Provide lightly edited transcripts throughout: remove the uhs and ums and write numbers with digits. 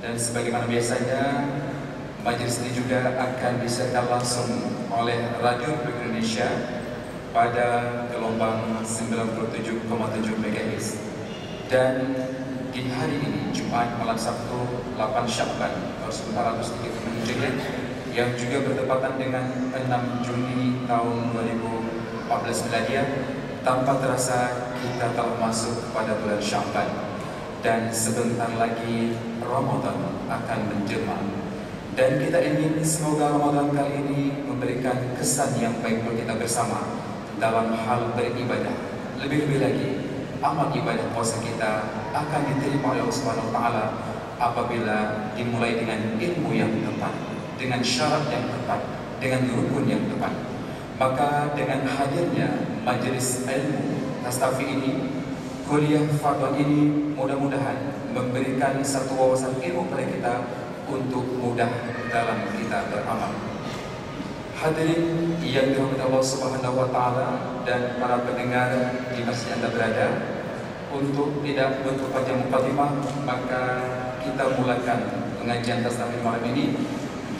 Dan sebagaimana biasanya, majelis ini juga akan disiarkan langsung oleh Radio Republik Indonesia pada gelombang 97,7 MHz. Dan di hari ini, Jumat malam Sabtu 8 Syakban 1435 Hijriah, yang juga bertepatan dengan 6 Juni tahun 2014 Miladiah, tanpa terasa kita telah masuk kepada bulan Syakban dan sebentar lagi Ramadan akan menjelma. Dan kita ingin semoga Ramadan kali ini memberikan kesan yang baik buat kita bersama dalam hal beribadah. Lebih-lebih lagi, amal ibadah puasa kita akan diterima oleh Allah Subhanahu wa taala apabila dimulai dengan ilmu yang tepat, dengan syarat yang tepat, dengan rukun yang tepat. Maka dengan hadirnya majelis ilmu Tastafi ini, kuliah Fadwan ini mudah-mudahan memberikan satu wawasan ilmu kepada kita untuk mudah dalam kita beramal. Hadirin yang dirahmati Allah Subhanahu wa taala dan para pendengar di masjid Anda berada, untuk tidak berpanjang mukadimah, maka kita mulakan pengajian Tastafi malam ini.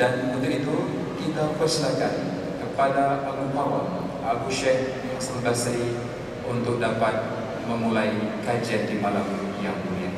Dan untuk itu kita persilakan kepada Al-Mukarram Abu Syekh Hasan Basri untuk dapat memulai kajian di malam yang mulia.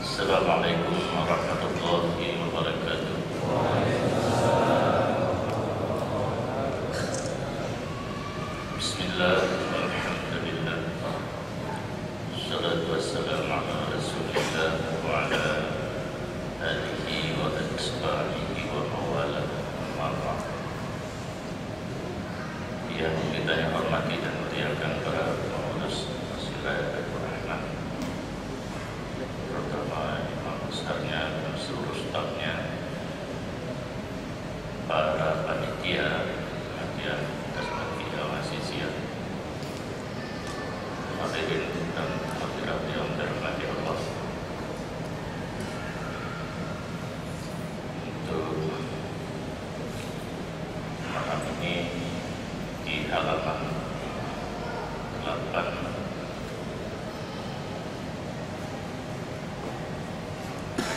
Assalamualaikum warahmatullahi wabarakatuh. Bismillah, alhamdulillah, salatu wassalamu ala rasulillah wa ala alihi wa ashabihi wa mawala ma'af. Yang kita hormati dan muliakan para pengurus Majelis Rahmah, terutama imam besarnya dan seluruh stafnya, para panitia pengajian Tastafi Al-Asisiyah, hadirin dan hadirat yang dirahmati Allah. Untuk malam ini di halaman 8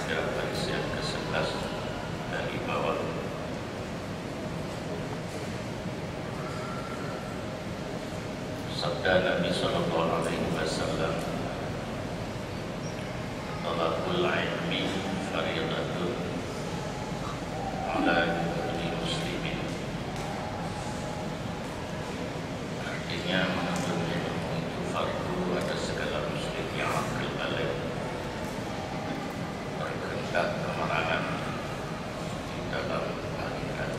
baris yang ke-11 dari bawah. Sabda Nabi sallallahu alaihi wasallam, "Talabul ilmi fardhatun 'ala kulli muslimin." Artinya menuntut ilmu itu fardu atas segala muslim yang akil balik, berkehendak kemenangan di dalam akhirat.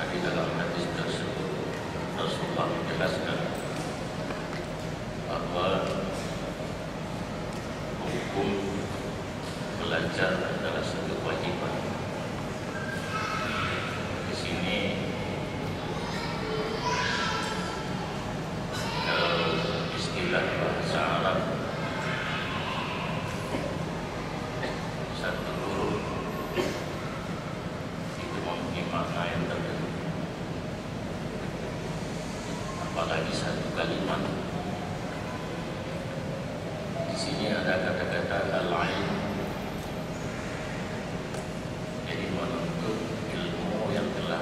Di dalam hadis tersebut Rasulullah menjelaskan bahwa hukum belajar adalah satu kewajiban. Di sini istilah bahasa Arab, satu huruf itu mempunyai makna yang tertentu. Apalagi satu kalimat. Di sini ada kata-kata al-ilm, jadi menuntut ilmu yang telah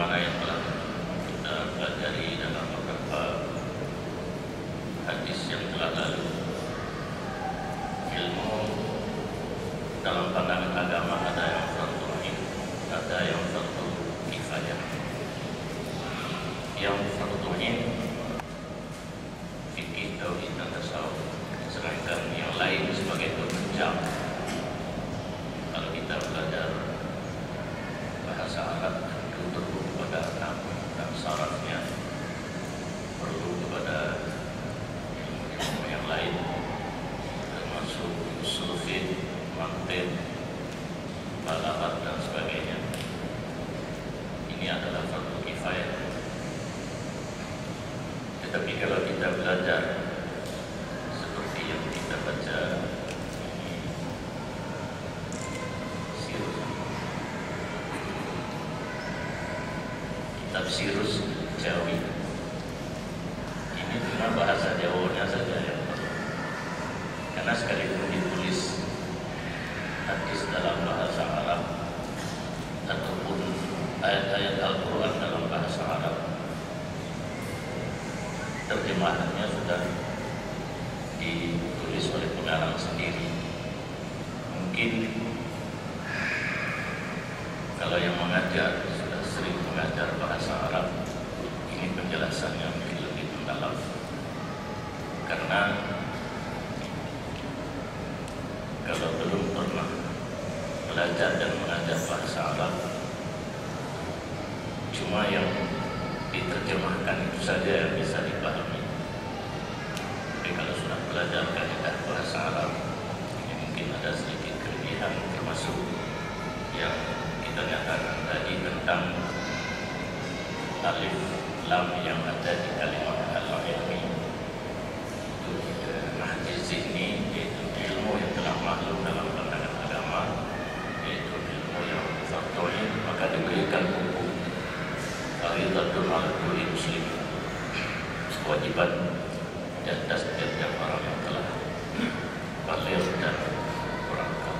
sebagaimana yang telah kita pelajari dalam beberapa hadis yang telah lalu, ilmu dalam pandangan agama ada yang fardu ain, ada yang fardu kifayah. Yang fardu ain fikih, tauhid dan tasawuf, sedangkan yang lain sebagai penunjang. Kalau kita belajar bahasa Arab tentu perlu kepada nama dan syaratnya, perlu kepada ilmu yang lain termasuk usul fiqh, mantiq, balaghah dan sebagainya. Ini adalah fardu kifayah. Tetapi kalau kita belajar seperti yang kita baca ini, kitab Sirus Jawi, ini cuma bahasa Jawanya saja yang perlu. Karena sekalipun ditulis hadis dalam bahasa Arab ataupun ayat-ayat Al-Quran dalam bahasa Arab, terjemahannya sudah ditulis oleh pengarang sendiri. Mungkin kalau yang mengajar sudah sering mengajar bahasa Arab, ini penjelasannya mungkin lebih mendalam. Karena kalau belum pernah belajar dan mengajar bahasa Arab, cuma yang diterjemahkan itu saja yang bisa dipahami. Tapi kalau sudah belajar kaidah bahasa Arab, ini mungkin ada sedikit kelebihan, termasuk yang kita nyatakan tadi tentang alif lam yang ada di kalimat al-ilmi. Itu hadis ini, yaitu ilmu yang telah maklum dalam pandangan agama, yaitu ilmu yang fardu ain, maka diberikan hukum fardhatun 'ala kulli muslim, kewajiban di atas setiap orang yang telah baligh dan berakal.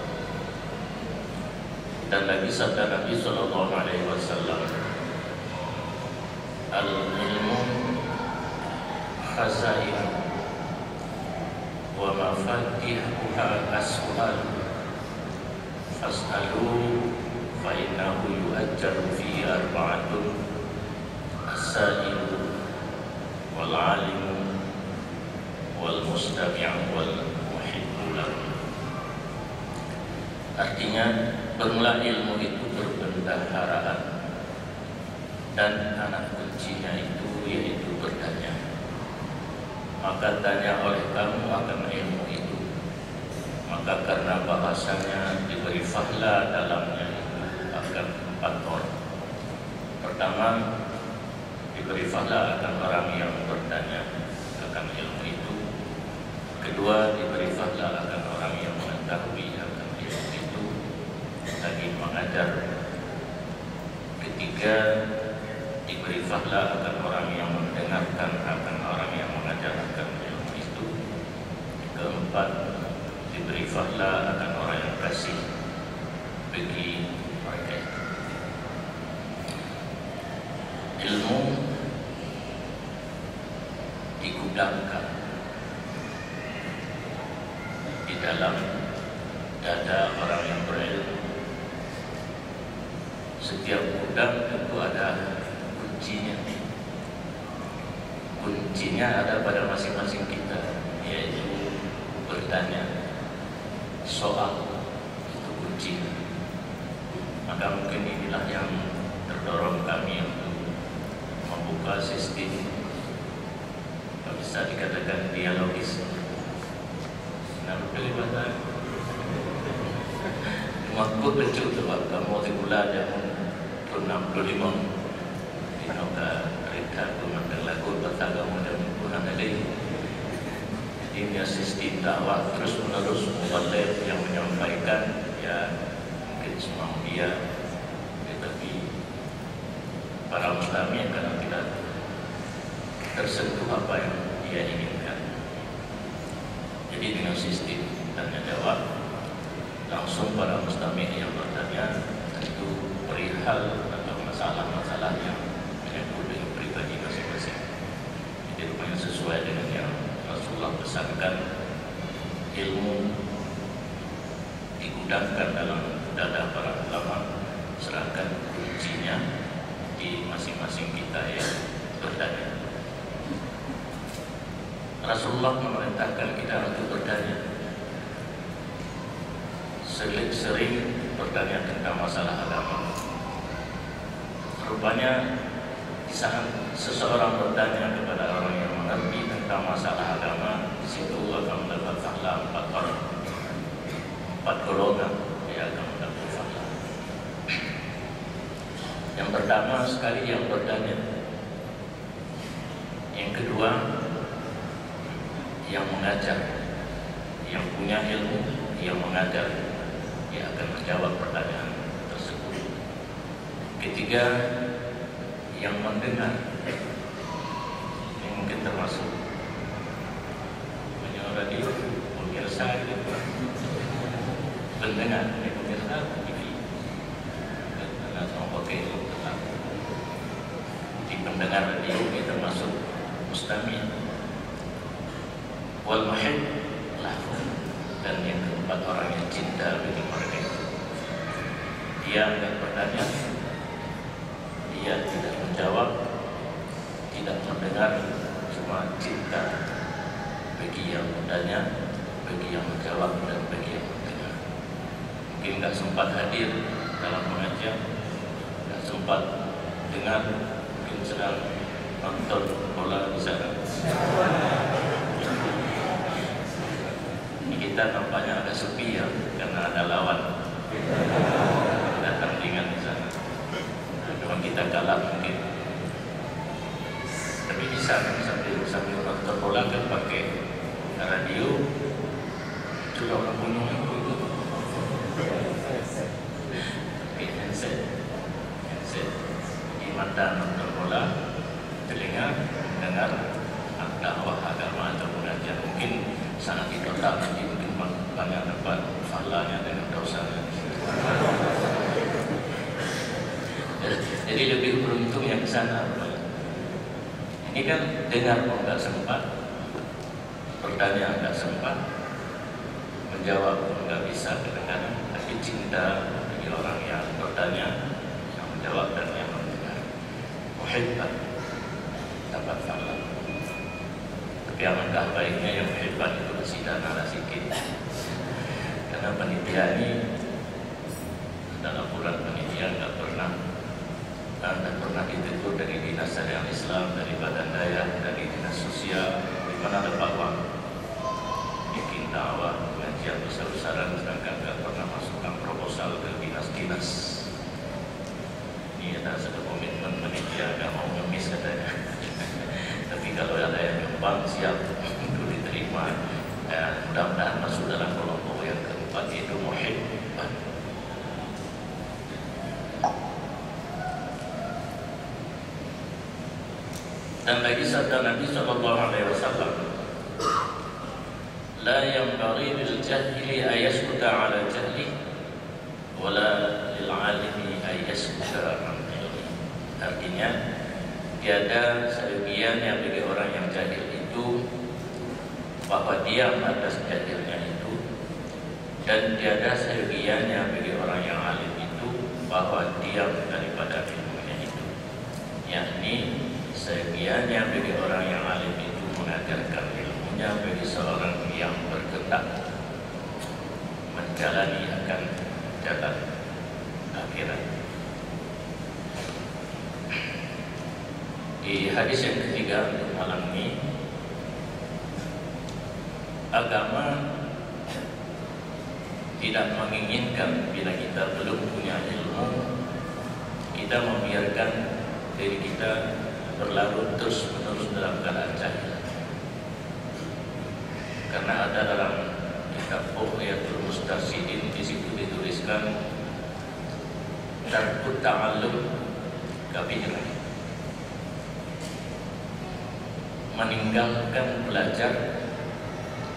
Dan lagi sabda Nabi sallallahu alaihi wasallam, al-ilmu khazain wa mafatihuha as-su'al fas'alu fa innahu yu'ajjaru fi arba'atun as-sa'ilu wal 'alimu wal mustami'u wal muhibbu lahu. Artinya, bermula ilmu itu berbendaharaan, dan anak kuncinya itu yaitu bertanya. Maka tanya oleh kamu akan ilmu itu, maka karena bahasanya diberi fahla dalamnya itu akan 4 orang. Pertama, diberi fahla akan orang yang bertanya akan ilmu itu. Kedua, diberi fahla akan orang yang mengetahui akan ilmu itu lagi mengajar. Ketiga, diberi fahla akan orang yang mendengarkan akan orang yang mengajarkan ilmu itu. Keempat, diberi fahla akan orang yang kasih bagi mereka itu. Ilmu digudangkan di dalam dada orang yang berilmu. Setiap gudang itu ada kuncinya. Kuncinya ada pada masing-masing kita, yaitu bertanya. Soal itu kuncinya. Maka mungkin inilah yang terdorong kami untuk membuka sistem, bisa dikatakan dialogis. Nah, bagaimana? Makut kecil sebab kamu segula jamun 65 dinoka rita kumandang lagu bertagamu dan kurang ada. Ini sistem dakwah terus menerus muballigh yang menyampaikan, ya mungkin semua dia, tetapi para mustami kadang tidak tersentuh apa yang dia inginkan. Jadi dengan sistem tanya jawab, langsung para mustami yang bertanya tentu perihal atau masalah-masalah yang menyangkut dengan pribadi masing-masing. Jadi rupanya sesuai dengan yang Rasulullah pesankan, ilmu digudangkan dalam dada para ulama, serahkan kuncinya di masing-masing kita yang bertanya. Rasulullah memerintahkan kita untuk bertanya, sering bertanya tentang masalah agama. Rupanya di saat seseorang bertanya kepada orang yang mengerti tentang masalah agama, di situ akan mendapat pahala 4 orang, 4 golongan yang akan mendapat pahala. Yang pertama sekali yang bertanya, yang kedua yang mengajar, yang punya ilmu, yang mengajar, dia akan menjawab pertanyaan tersebut. Ketiga, yang mendengar, yang mungkin termasuk penyiar radio, pemirsa, pendengar, pemirsa TV, dan sama pakai itu tetap di pendengar radio ini termasuk mustami'. Wal mahid lahu, dan yang keempat orang yang cinta bagi mereka. Dia enggak bertanya, dia tidak menjawab, tidak mendengar, cuma cinta bagi yang bertanya, bagi yang menjawab, dan bagi yang mendengar. Mungkin enggak sempat hadir dalam pengajian, enggak sempat dengar, mungkin sedang nonton bola di sana. Kita nampaknya agak sepi ya, karena ada lawan ada tandingan di sana. Memang kita kalah mungkin, tapi bisa kan sambil nonton bola kan pakai radio. Itu orang gunung itu pakai handset di mata nonton bola, telinga mendengar dakwah agama atau pengajian. Mungkin sangat ditotal, nanti mungkin banyak dapat pahalanya dengan dosanya. Jadi lebih beruntung yang ke sana. Ini kan dengar pun nggak sempat, bertanya nggak sempat, menjawab pun nggak bisa kadang-kadang, tapi cinta bagi orang yang bertanya, yang menjawab dan yang mendengar. Muhibban dapat pahala. Tapi alangkah baiknya yang muhibban itu kasih dana sedikit. Karena panitia ini adalah laporan panitia nggak pernah ditegur dari Dinas Syariah Islam, dari Badan Daya, dari Dinas Sosial, di mana ada uang bikin dakwah, pengajian besar-besaran, sedangkan nggak pernah masukkan proposal ke dinas-dinas. Ini ada satu komitmen panitia, nggak mau ngemis katanya. Tapi kalau ada yang nyumbang siap untuk diterima. Mudah-mudahan masuk dalam kelompok yang keempat, yaitu muhibban. Dan lagi sabda Nabi SAW, la yanbaghi lil jahili ayaskuta ala jahli, wala lil alimi ayaskuta an ilmi. Artinya, tiada sebagiannya bagi orang yang jahil itu bahwa diam atas jahilnya itu, dan tiada sebagiannya bagi orang yang alim itu bahwa diam daripada ilmunya itu. Yakni sebagiannya bagi orang yang alim itu mengajarkan ilmunya bagi seorang yang berkehendak menjalani akan jalan akhirat. Di hadis yang ketiga untuk malam ini, agama tidak menginginkan bila kita belum punya ilmu, kita membiarkan diri kita berlarut terus-menerus dalam keadaan jahil. Karena ada dalam kitab Bughyatul Mustarsyidin, di situ dituliskan tarkut ta'allum kabirah, meninggalkan belajar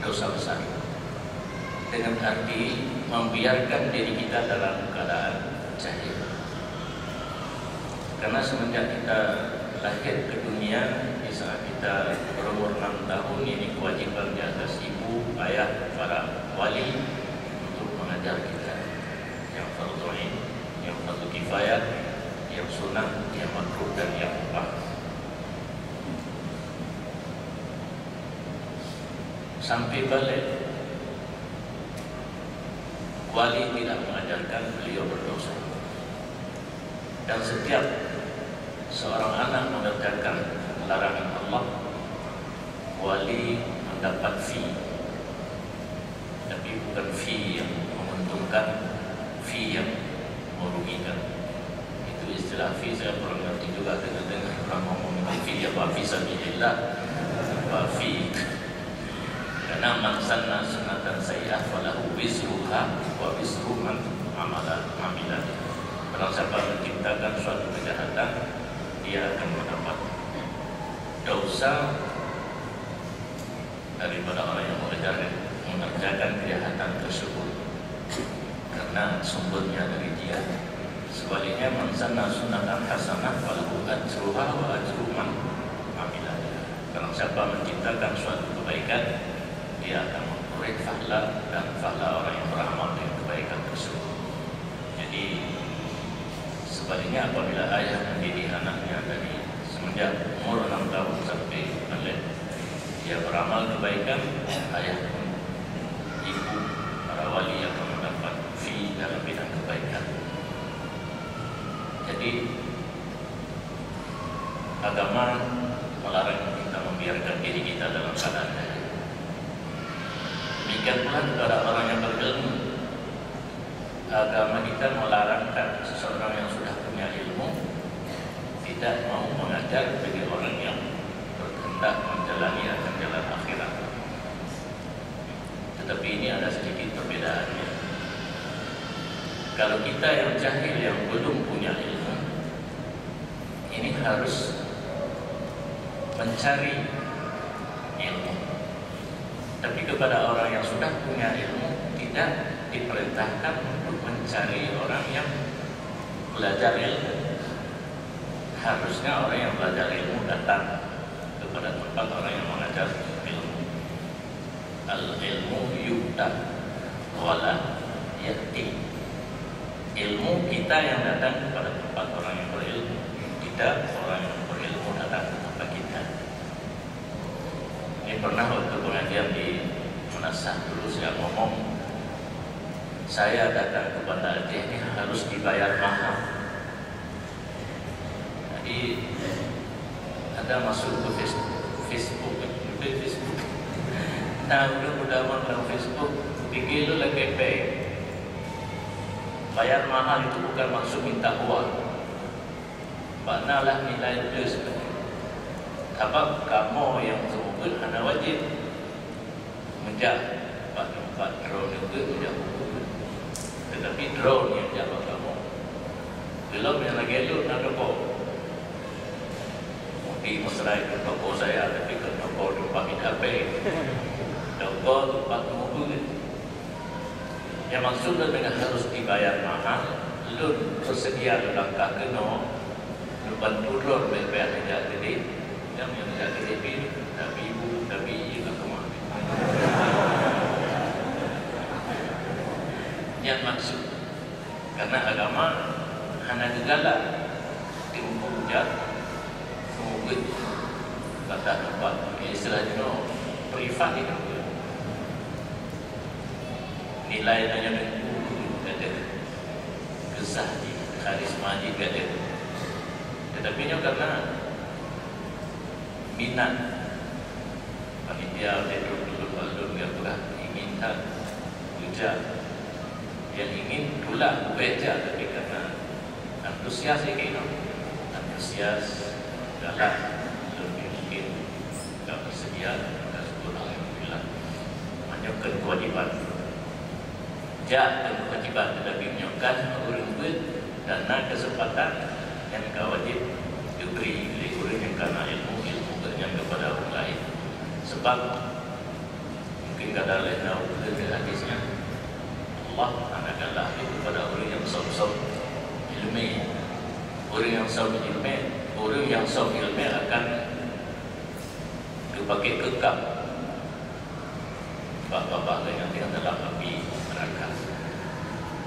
dosa besar, dengan arti membiarkan diri kita dalam keadaan jahil. Karena semenjak kita lahir ke dunia, di saat kita berumur 6 tahun, ini kewajiban di atas ibu, ayah, para wali untuk mengajar kita yang fardhu ain, yang fardhu kifayah, yang sunnah, yang makruh dan yang mubah. Sampai balik, wali tidak mengajarkan, beliau berdosa. Dan setiap seorang anak mengerjakan larangan Allah, wali mendapat fee, tapi bukan fee yang menguntungkan, fee yang merugikan. Itu istilah fee, saya kurang ngerti juga dengar orang ngomong fee apa, fisabilillah apa fee. Karena man sanna sunnatan sayyi'ah falahu wizruha wa wizru man amila. Barang siapa menciptakan suatu kejahatan, dia akan mendapat dosa daripada orang yang mengerjakan kejahatan tersebut, karena sumbernya dari dia. Sebaliknya, man sanna sunnatan hasanah falahu ajruha wa ajru man amila. Barang siapa menciptakan suatu kebaikan, dia akan memperoleh pahala dan pahala orang yang beramal dengan kebaikan tersebut. Jadi sebaliknya, apabila ayah mendidik anaknya dari semenjak umur 6 tahun sampai balik, dia beramal kebaikan, ayah pun, ibu, para wali akan mendapat fee dalam bidang kebaikan. Jadi agama melarang kita membiarkan diri kita dalam keadaan jahil. Demikian pula kepada orang yang berilmu, agama kita melarangkan seseorang yang sudah punya ilmu tidak mau mengajar bagi orang yang berkehendak menjalani akan jalan akhirat. Tetapi ini ada sedikit perbedaannya. Kalau kita yang jahil, yang belum punya ilmu, ini harus mencari ilmu. Tapi kepada orang yang sudah punya ilmu, tidak diperintahkan untuk mencari orang yang belajar ilmu. Harusnya orang yang belajar ilmu datang kepada tempat orang yang mengajar ilmu. Al-ilmu yu'ta wala ya'ti. Ilmu kita yang datang kepada tempat orang yang berilmu, tidak orang yang berilmu datang ke tempat kita. Ini pernah waktu pengajian di Menasah dulu saya ngomong, saya datang kepada Aceh ini harus dibayar mahal. Jadi ada masuk ke Facebook. Nah, udah dalam Facebook, pikir lu lagi pay. Bayar mahal itu bukan maksud minta uang. Maknalah nilai plus. Sebab kamu yang semua anda wajib menjak Pak drone juga menjak hukum. Tetapi drone yang jawab kamu. Belum yang lagi lu nak toko. Mungkin mesra itu toko saya, tapi ke toko tempat kita pay. Toko tempat mobil. Yang maksudnya dengan harus dibayar mahal, lu bersedia langkah kena, lu bantu drone bayar tidak gede, yang tidak gede tapi ibu, tapi ibu rumah. Yang maksud, karena agama hanya segala diumpulkan, mungkin kata tempat istilahnya privat itu. Nilai hanya ada kesah di karisma juga ada. Tetapi karena minat panitia dulu yang telah inginkan ujar yang ingin tulah beja, tapi karena antusias ini antusias dalam lebih mungkin tidak bersedia dan sebut alhamdulillah menyokong kewajiban dan kewajiban, tetapi menyokong orang buat dana kesempatan yang wajib diberi oleh orang yang karena ilmu bernyam kepada orang lain. Sebab mungkin kadang lain tahu dari hadisnya Allah anakanlah itu kepada orang yang sok-sok ilmu orang yang som ilmu akan dipakai kekal bapak-bapak yang tinggal dalam api neraka.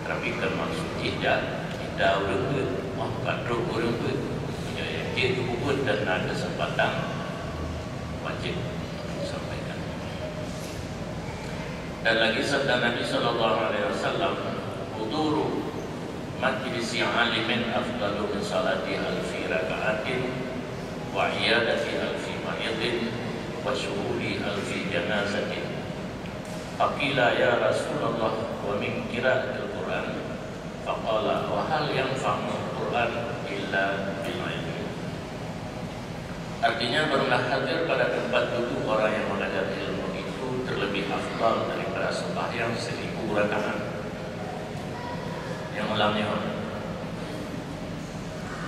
Tapi kan maksud tidak orang pun, kadro orang pun punya dia pun dan ada kesempatan wajib sampaikan. Dan lagi sabda Nabi SAW, huduru majlis alimin afdalu min salati alfi raka'atin wa iyadati alfi maridin wa syuhuri alfi janazatin. Faqila ya Rasulullah wa min qira'atil Quran. Faqala wa hal yanfa'ul Quran illa bil ilmi. Artinya barulah hadir pada tempat duduk orang yang mengajar ilmu itu terlebih afdal daripada sembahyang 1000 rakaat. Yang ulangnya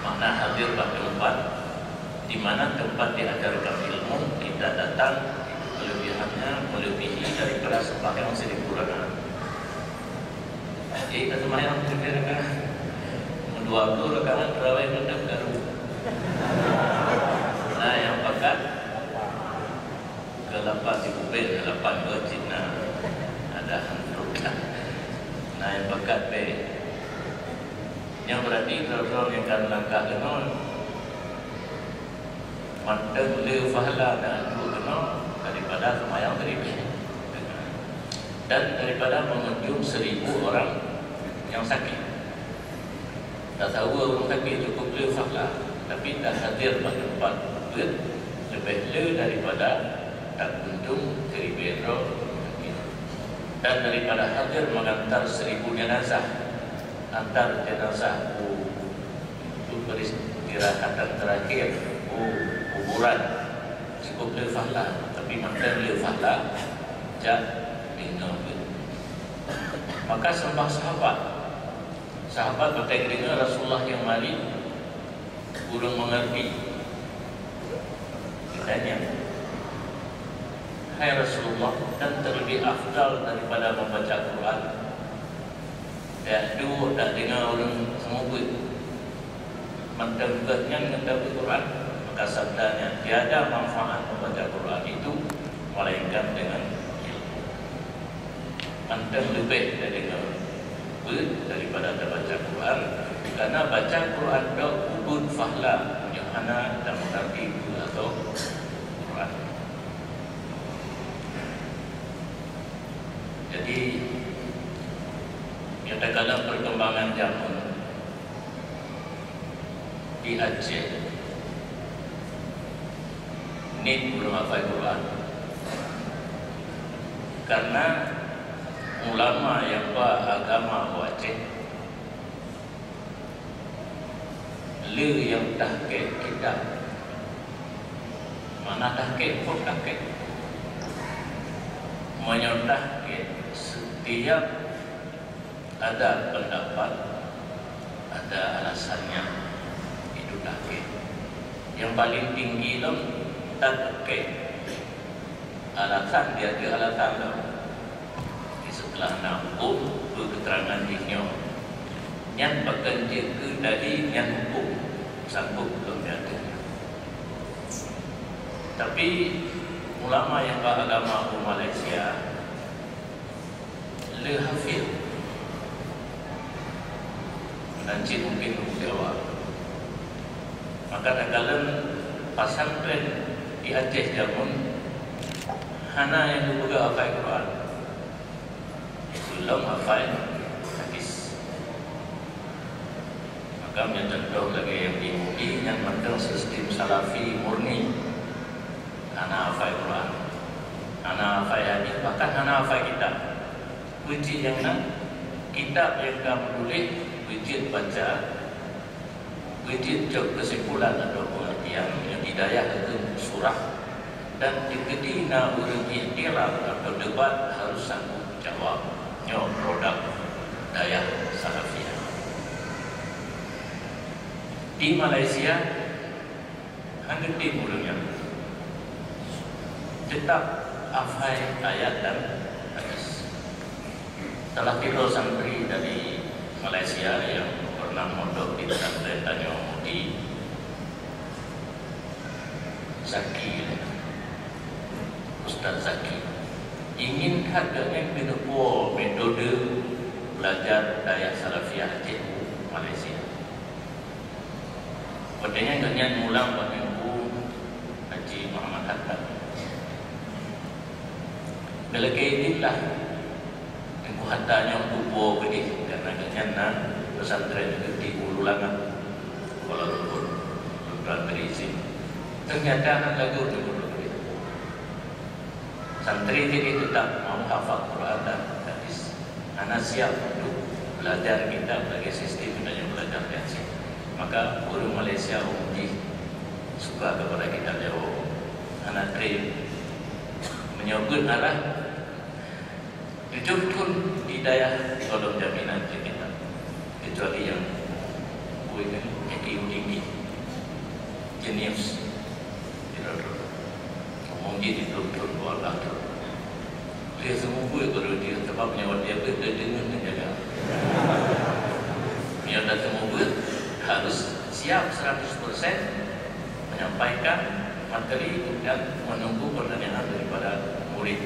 makna hadir pada tempat di mana tempat diajarkan ilmu, tidak datang itu kelebihannya melebihi daripada sembahyang 1000 rakaat. Jadi sembahyang 1000 rakaat 20 rakaat terawih mendap garu. Nah yang pekat ke lapas di Kubin, ke lapas ke Cina ada hantu. Nah yang pekat yang berarti kalau yang akan langkah kenal manteng le fahala dan dua kenal daripada semayang seribu dan daripada mengunjung 1000 orang yang sakit. Tak tahu orang sakit cukup le fahala, tapi tak hadir pada tempat itu lebih le daripada tak kunjung 1000 orang dan daripada hadir mengantar 1000 jenazah. Antar jenazah itu peristirahatan terakhir kuburan cukup lefahlah, tapi mantan lefahlah jak dengar. Maka sembah sahabat berkata dengar Rasulullah yang mari kurang mengerti. Ditanya, hai Rasulullah, kan terlebih afdal daripada membaca Quran. Dua tak dengar orang semua pun mendengarnya mendengar Quran, maka sabdanya tiada manfaat membaca Quran itu melainkan dengan ilmu. Mendeng lebih dari dengar daripada baca Quran, karena baca Quran dah ubud fahla Yohana dan mengerti atau Quran. Jadi katakanlah perkembangan zaman di Aceh ini belum hafal Quran karena ulama yang beragama Aceh le yang tahqiq kitab mana tahqiq pun tahqiq menyotahqiq setiap ada pendapat, ada alasannya, itu tahqiq. Yang paling tinggi dalam tahqiq, alasan dia ada alasan dalam. Setelah nampung keterangan dinyo, yang bahkan jaga dari yang hukum sanggup belum ada. Tapi ulama yang beragama Malaysia le hafil nanti mungkin jawab. Maka dalam pesantren di Aceh jamun hana yang juga hafal Quran, belum hafal hadis. Maka contoh lagi yang di MUI yang mendeng sistem salafi murni, hana hafal Quran, hana hafal hadis, bahkan hana hafal kitab. Uji yang kitab yang kamu tulis wujud baca, wujud jauh kesimpulan atau pengertian yang hidayah ke surah dan ketika orang iktiraf atau debat harus sanggup jawab nyo produk daya salafiyah. Di Malaysia hanya di mulutnya tetap hafal ayat dan hadis. Salah satu santri dari Malaysia yang pernah mondok di pesantren Tanjung Mudi, Zaki, Ustaz Zaki ingin katanya kena buat metode belajar daya Salafiyah JU Malaysia. Padanya ganyan mulang pada Ibu Haji Muhammad Hatta. Kalau inilah Ibu Hattanya untuk buat gede karena ganyan nan pesantren itu di Ulu Langat, Kuala Lumpur, Lumpur berizin. Ternyata lagu itu santri ini tetap mau hafal Quran dan hadis. Anak siap untuk belajar kita sebagai sistem yang belajar ngaji. Maka guru Malaysia umumnya suka kepada kita jauh. Anak train menyokong arah dijurutkan di daya tolong jaminan kita. Kecuali yang tinggi jenius. Mungkin itu turun Allah tu. Dia semua kalau dia sebabnya dia berdengar menjaga. Dia dah semua harus siap 100% menyampaikan materi dan menunggu pertanyaan daripada murid.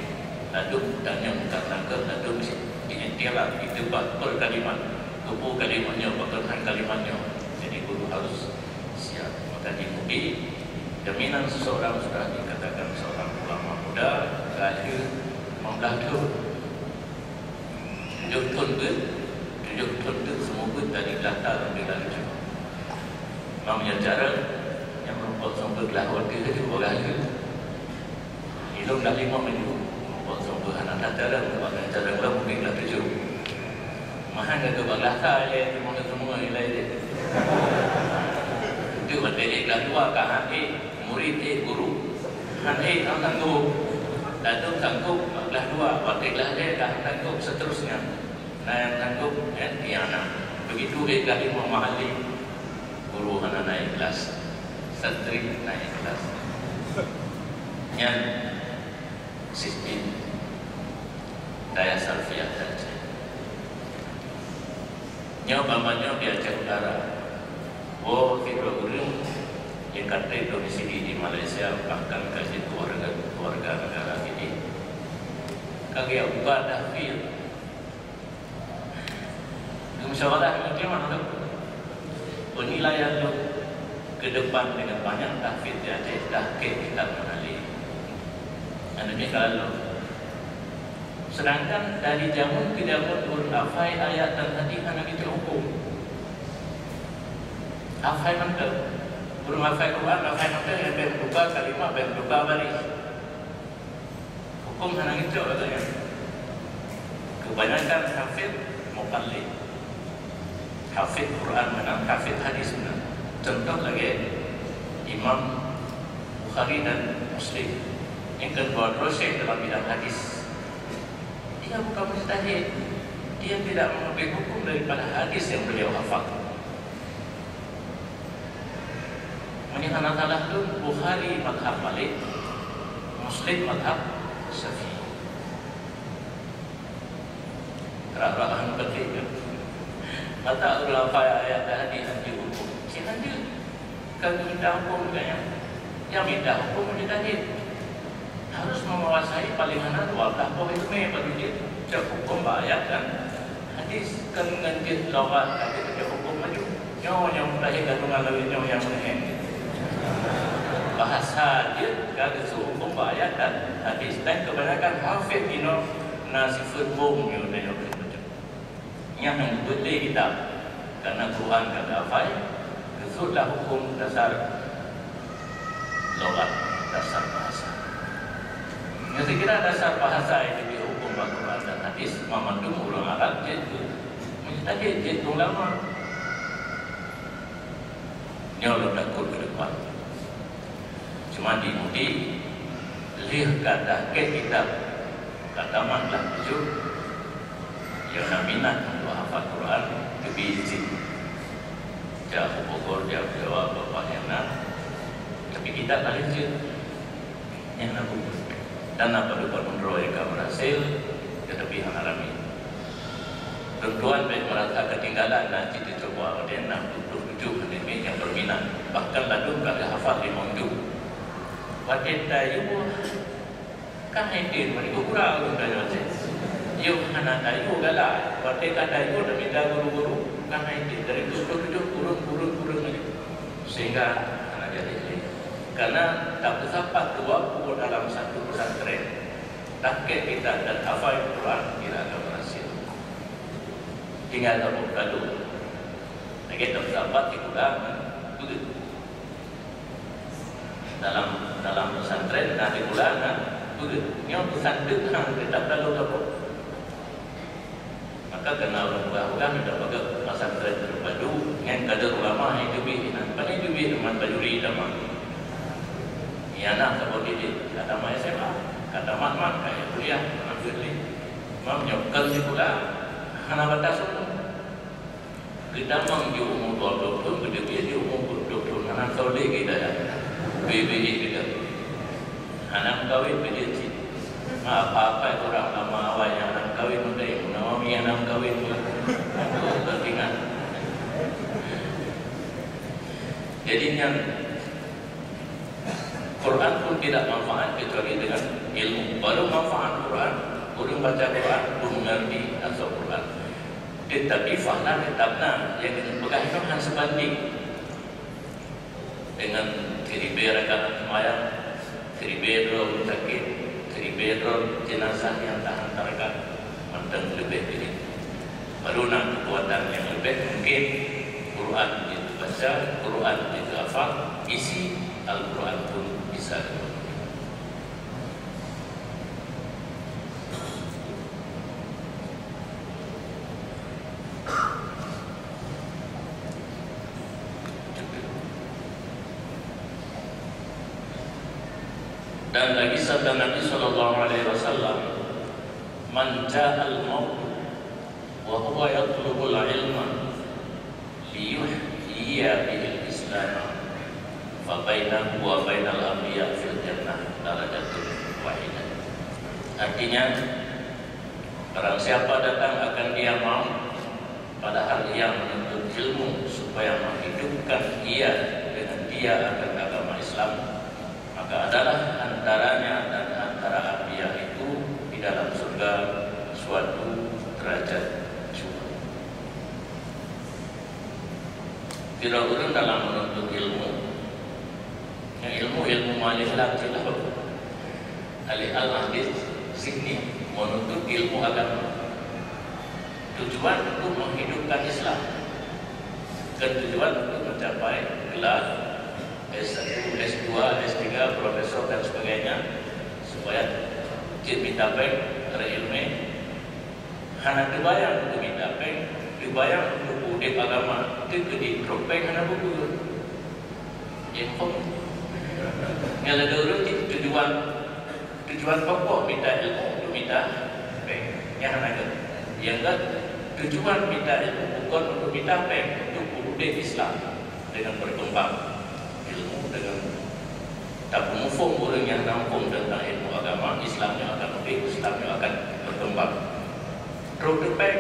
Lalu tanya kata-kata lalu diintilah itu per kalimat. Kupu kalimatnya, perkataan kalimatnya. Jadi guru harus siap. Maka dimudi jaminan seseorang sudah dikatakan seorang ulama muda lahir 15 tahun 7 tahun itu semua dari latar dan juga namanya cara yang membuat sampai lahir dia juga lahir hilang dah 5 minggu membuat sampai anak cara membuat cara lah mungkin dah 7 mahal ke belakang ya semua nilai dia itu materi kelas 2 kan murid guru han ang tangguh lalu tangguh kelas 2 waktu kelas dia dah tangguh seterusnya nah yang tangguh tiana begitu kelas 5 mahali guru han naik kelas santri naik kelas yang sistem daya Salafiyah saja nyoba diajak udara kita guru yang kata domisili di Malaysia bahkan kaji keluarga negara ini kagak buka dafir musyawarah itu mana penilaian lo ke depan dengan banyak dafir jadi dafir kita mengenali anu kalau sedangkan dari jamun ke jamun berhafai ayat dan hadis anak itu hukum hafai mantap belum hafal Quran, hafal mantap yang berbuka kalimat, berbuka baris hukum hanya itu katanya kebanyakan hafid muqallid hafid Quran menang, hafid hadis menang contoh lagi Imam Bukhari dan Muslim yang kedua Syekh dalam bidang hadis dia bukan mustahil dia tidak mengambil hukum daripada hadis yang beliau hafal Menyenangkan Allah itu Bukhari madhab Malik, Muslim madhab Syafi'i. Kerajaan penting. Mata ulama ayat tadi hati hukum. Siapa dia? Kalau minta hukum yang minta hukum ditanya harus menguasai paling mana dua tahap itu baru dia cek hukum ayat dan hadis kan ganti lawan tadi cek hukum maju. Nyawa yang tadi gantungan lalu nyawa yang meneng. Bahasa dia kalau hukum ayat dan hadis dan kebanyakan hafid nasiful bom yang betul kita karena Quran kata apa kesudlah hukum dasar logat dasar bahasa yang saya kira dasar bahasa itu di hukum Quran dan hadis memandung ulang Arab itu menjadi jadi ulama nyolong takut ke depan cuma dimudi lihat kata ke kitab kata maklah tujuh yang minat untuk hafal Quran lebih izin jauh pokok jawab bapak yang tapi kita paling izin yang aku dan apa lupa menroy berhasil kelebihan alami Tuan-tuan baik merasa ketinggalan nanti dicoba oleh 67 ini yang berminat. Bahkan lalu kali hafal 5 juz. Wadah tayu kan hadir mereka kurang dan macam. Yo anak tayu galak. Wadah tayu dah minta guru-guru kan hadir dari 77 kurun lagi. Sehingga anak jadi. Karena tak bersapat 20 dalam satu pesantren. Takkan kita dan hafal Quran tidak akan berhasil. Tinggal tak lalu. Lagi tak bersapat dikulang begitu. Dalam pesantren nak dikulang begitu. Yang pesantren kita lalu apa? Maka kena orang-orang tidak pakai pesantren terpadu dengan kadar ulama yang lebih. Nampak lebih teman bajuri teman. Ya nak seperti ini. Kata mak SMA, kata mak kayak kuliah, mak firli, mak nyokal di pula, hana batas itu. Kita mangju umur 20 tahun, dia umur 20 tahun, anak soleh kita ya, BBI kita, anak kawin BDC, apa orang lama awal yang anak kawin muda yang nawami anak kawin pula, itu tertinggal. Jadi yang Quran pun tidak manfaat kecuali dengan ilmu. Baru manfaat Quran, baru baca Quran, baru mengerti asal Quran. Tetapi faham kitabnya yang dipegang itu hanya sebanding dengan seribu rakaat sembahyang, seribu sakit, seribu jenazah yang tak hantarkan, manteng lebih ini. Baru nak kekuatan yang lebih mungkin Quran dibaca, Quran dihafal, isi Al-Quran pun bisa dipenuhi. Dan lagi sabda Nabi sallallahu alaihi wasallam, "Man ja'al maut wa huwa yatlubul ilma liyuhyiya bil Islam fa bainahu wa bainal anbiya fil jannah darajatun wahidah." Artinya, barang siapa datang akan dia mau padahal ia menuntut ilmu supaya menghidupkan ia dengan dia akan agama Islam, maka adalah antaranya dan antara anbiya itu di dalam surga suatu derajat juga. Tidak urun dalam menuntut ilmu. Yang ilmu malihlah jelas. Alih al-hadis sini menuntut ilmu agama. Tujuan untuk menghidupkan Islam. Dan tujuan untuk mencapai gelar S1, S2, S3, profesor dan sebagainya, supaya kita terilmu. Hana dibayar untuk kita dibayar untuk udip agama, itu di tropeng hana buku. Info. Yang ada urut tujuan pokok minta ilmu untuk minta yang hana ke. Yang kan tujuan minta ilmu bukan untuk minta untuk udip Islam dengan berkembang. Dengan tak mufum orang yang nampung tentang ilmu agama, Islamnya akan lebih, Islamnya akan berkembang. Terus depan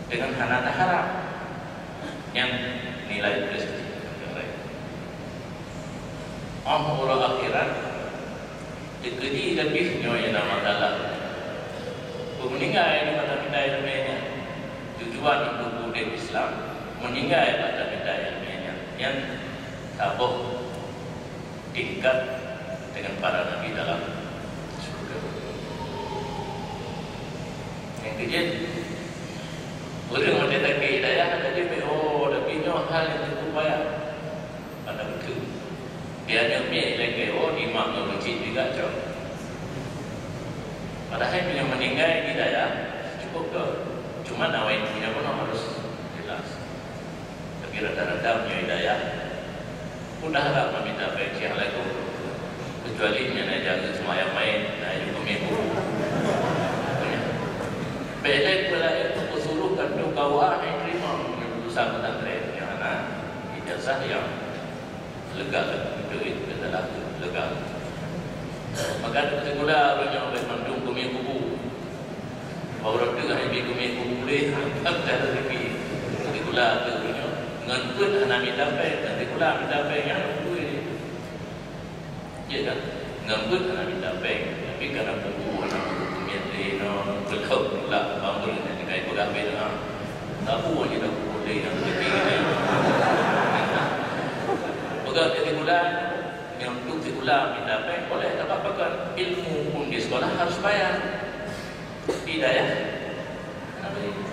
dengan hana harap yang nilai prestasi yang lain. Orang akhirat dikedi lebihnya yang nama dalam. Meninggal ini kata minta ilmunya. Tujuan untuk budaya Islam meninggal kata minta ilmunya. Yang tabuh tingkat dengan para nabi dalam surga. Yang kejadian orang yang tak kaya hidayah ada dia tapi hal yang cukup banyak pada betul. Biarnya lagi imam yang masjid juga jauh. Padahal yang meninggal hidayah cukup ke. Cuma nawain punya pun harus jelas. Tapi rata-rata punya hidayah mudah tak meminta baik yang lagu, kecuali yang jangan semua yang main, yang minggu. Belak pula itu kesuruhkan tu kawan yang terima urusan pesantren yang mana ijazah yang legal, duit adalah legal. Maka itu pula orang yang bermandung kami kubu. Baru tu kan ibu meko boleh ada lagi. Nanti pula tu punya ngantuk anak minta pe, nanti pula minta pe yang tu ini. Ya kan? Ngantuk anak minta pe, tapi kerana buku anak buku mian no berkau pula bangun nanti kai pegang pe dah. Tahu aja dah boleh yang lebih ini. Pegang nanti pula yang tu pula minta pe boleh tak apa kan ilmu pun di sekolah harus bayar. Tidak ya? Apa ini?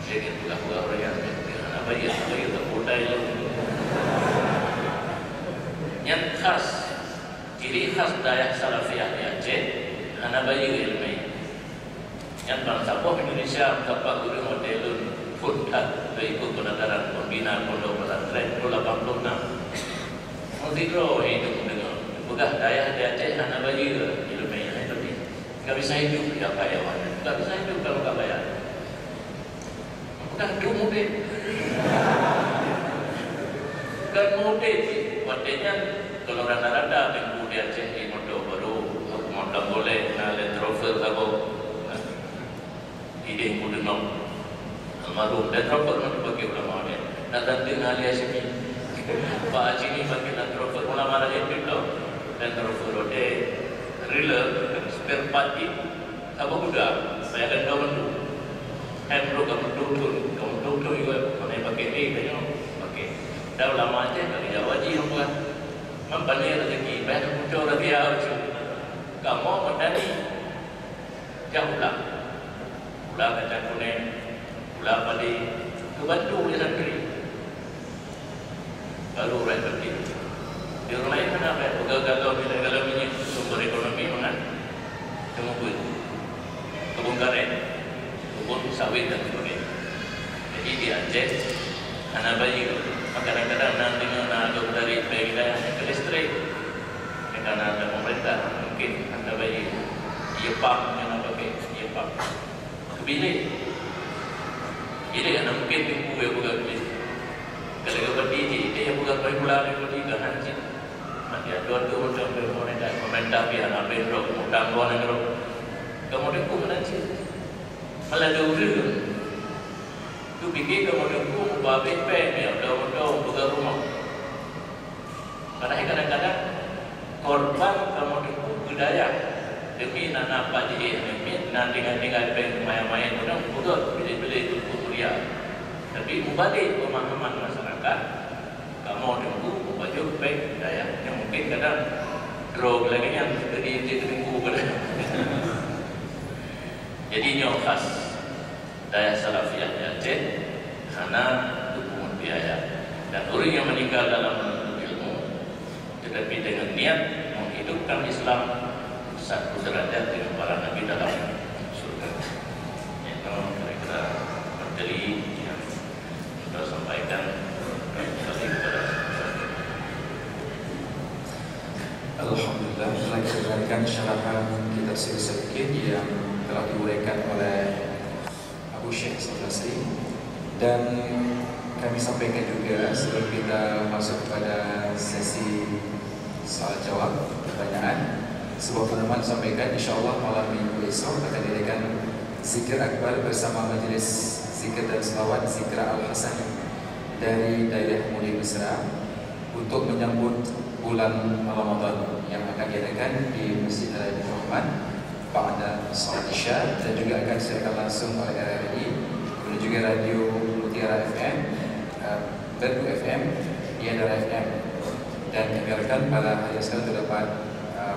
Jadi pula orang yang apa ya terpudai lalu. Yang khas, ciri khas Dayak Salafiyah di Aceh, anak bayi ilmu. Yang bangsa pun Indonesia dapat guru modelun puntat berikut penataran pembinaan pondok pesantren 86. Mungkin itu mendengar. Bukan Dayak di Aceh anak bayi ilmu. Tak bisa hidup tidak karyawan, tak bisa hidup kalau tak bayar. Bukan kemudian, bukan kemudian. Artinya kalau rata-rata minggu di Aceh di Mondo baru aku makan boleh Land Rover aku ide muda nom almarhum Land Rover mana bagi ulama ni. Datang dengan Ali Hashimi, Pak Haji ni bagi Land Rover ulama lagi itu Land Rover ode real spare part ini apa muda saya akan kamu tu kamu duduk juga mana pakai ni kayaknya pakai dah lama aja bagi Jawa je yang buat mempunyai rezeki banyak muncul lagi harus kamu mendani jauh lah pula kacang kuning pula balik ke Bantu je sendiri baru orang berdiri di rumah lain kenapa gagal kalau minyak sumber ekonomi mana kebun karet, kebun sawit dan sebagainya. Jadi di Aceh, anak bayi kadang-kadang nanti nak dari wilayah ke listrik, kerana ada pemerintah mungkin anak bayi iepam yang nak pakai iepam ke bilik. Ini anak mungkin ibu yang bukan bilik. Kalau ke berdiri, dia yang bukan regular yang berdiri ke hancur. Dia dua-dua macam pemerintah pihak nak berok, mutang luar negara. Kemudian aku menanci malah ada urut tu fikir kemudian aku babit pen ya daun-daun buka rumah kadang-kadang korban kemudian aku budaya demi nak apa je demi nak tinggal pen main-main kadang buka beli-beli itu kuliah tapi membalik pemahaman masyarakat kamu tunggu baju pen budaya yang mungkin kadang drog lagi yang jadi tunggu kadang. Jadi ini khas Dayak Salafiyah di Aceh karena dukungan biaya dan orang yang meninggal dalam ilmu tetapi dengan niat menghidupkan Islam satu derajat dengan para nabi dalam surga. Itu kira-kira materi yang kita sampaikan kepada Alhamdulillah, telah kita berikan syarahan kitab Sirah sedikit yang telah diuraikan oleh Abu Syekh Basri dan kami sampaikan juga sebelum kita masuk kepada sesi soal jawab pertanyaan sebuah pengumuman sampaikan insyaAllah malam minggu esok akan diadakan zikir akbar bersama majlis zikir dan selawat Zikra Al-Hasan dari daerah Mulia Mesra untuk menyambut bulan Ramadan yang akan diadakan di Masjid Al-Adil Rahman pada salat Isya dan juga akan disiarkan langsung oleh RRI kemudian juga Radio Mutiara FM, Berdu FM, Yandara FM dan kami harapkan pada hari sekarang dapat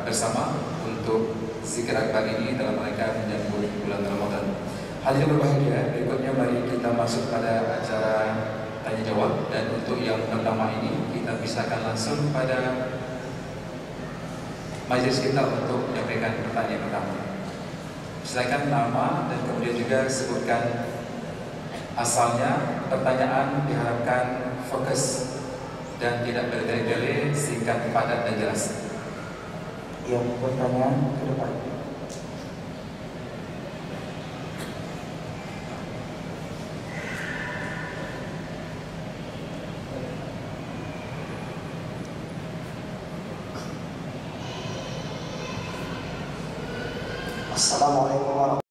bersama untuk zikir akbar ini dalam rangka menyambut bulan Ramadan. Hadirin berbahagia, berikutnya mari kita masuk pada acara tanya jawab dan untuk yang pertama ini kita pisahkan langsung pada majlis kita untuk menyampaikan pertanyaan pertama. Silakan nama dan kemudian juga sebutkan asalnya. Pertanyaan diharapkan fokus dan tidak bertele-tele, singkat, padat dan jelas. Yang pertanyaan ke depan. Assalamualaikum warahmatullahi wabarakatuh.